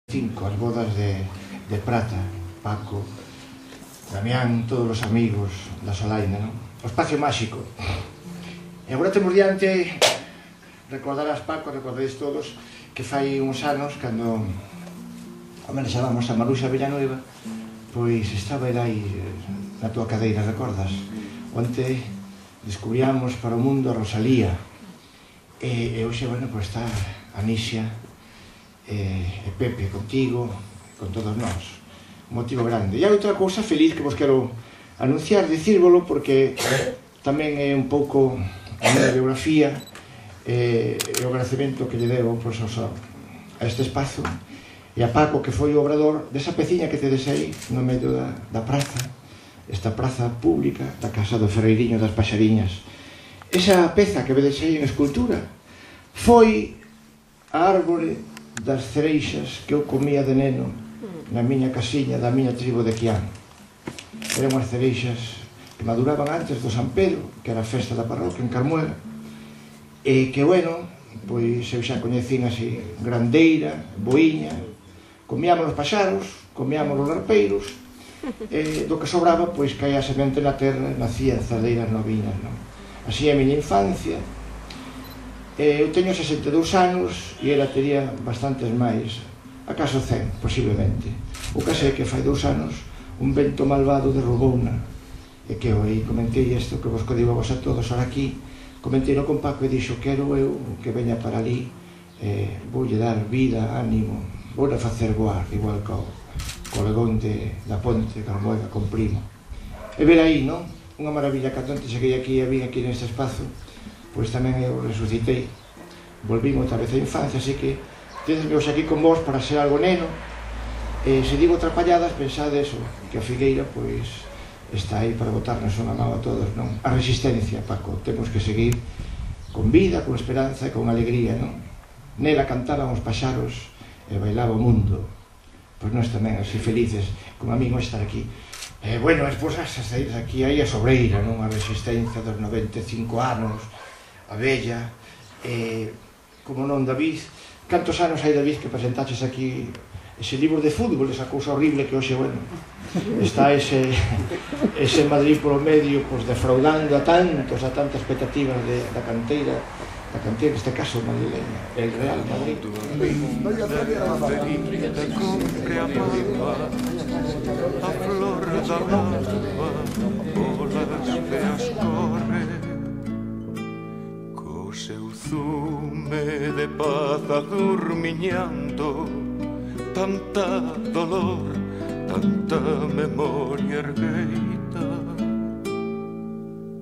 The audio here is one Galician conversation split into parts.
As bodas de Prata, Paco, Damián, todos os amigos da Solaina, non? O espacio máxico. E agora temos diante, recordarás, Paco, recordaréis todos, que fai uns anos, cando homenaxábamos a Maruxa Villanueva, pois estaba aí na tua cadeira, recordas? Onte descubríamos para o mundo a Rosalía, e hoxe, bueno, pois está a Nisia, e Pepe contigo, con todos nós, un motivo grande. E hai outra cousa feliz que vos quero anunciar, dicírvolo, porque tamén é un pouco a minha biografía e o agradecemento que lle devo a este espazo e a Paco, que foi o obrador desa peciña que tedes aí no medio da praza, esta praza pública da Casa do Ferreiriño das Paxariñas. Esa peza que vedes aí en escultura foi a árbore das cereixas que eu comía de neno na miña casiña da miña tribo de Quián. Eran unhas cereixas que maduraban antes do San Pedro, que era a festa da parroquia en Carmuela, e que, bueno, pois eu xa coñecín así grandeira, boiña, comíamos os paxaros, comíamos os larpeiros, e do que sobraba, pois caía a semente na terra, nacían zardeiras noviñas, non? Así é a miña infancia. Eu teño 62 anos e ela tería bastantes máis, acaso 100, posiblemente. O que sei que fai 2 anos un vento malvado derrubouna, e que eu aí comentei isto que vos digo a vos a todos ahora aquí, comentei no con Paco e dixo: quero eu que veña para ali, voulle dar vida, ánimo, voulle facer voar, igual co legón da ponte Carmuela con Primo. E ver aí, non? Unha maravilla, cando antes cheguei aquí e vim aquí neste espazo, pois tamén eu resucitei, volvimos outra vez a infancia, así que tedes meus aquí con vos para ser algo neno, e se digo atrapalladas, pensades que a figueira pois está aí para botarnos unha mão a todos, non? A resistencia, Paco, temos que seguir con vida, con esperanza e con alegría, non? Nela cantaban os paxaros e bailaba o mundo, pois nós tamén así felices, como a mí non estar aquí. Bueno, despois as saídas aquí, aí a sobreira, non? A resistencia dos 95 anos, a vella, como non, David, cantos anos hai, David, que presentaches aquí ese libro de fútbol, esa cousa horrible que hoxe, bueno, está ese Madrid polo medio, pois defraudando a tantas expectativas da canteira, neste caso madrileña, el Real Madrid. A flor da malva polas veas corre, co seu zume de paz adurmiñando, tanta dolor, tanta memoria ergueita.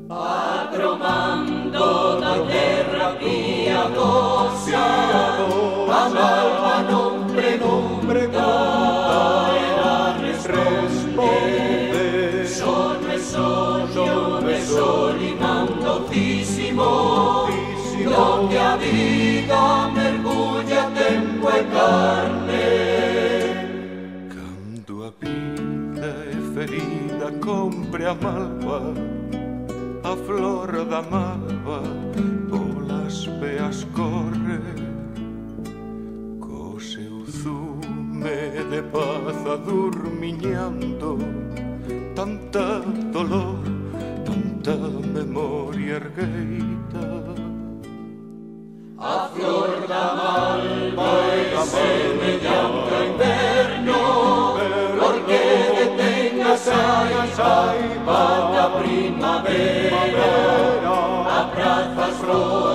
Agromando da terra piadosa, a malva non pregunta, ela responde: sono e sol imán docísimo, donde a vida mergulla tempo e carne. Cando a vida é ferida, compre a malva, a flor da malva polas veas correr, co seu zume de paz adurmiñando, tanta dolor, tanta memoria ergueita. A flor da malva é semellante ao inverno, porque detén a saiba da primavera, a praza flor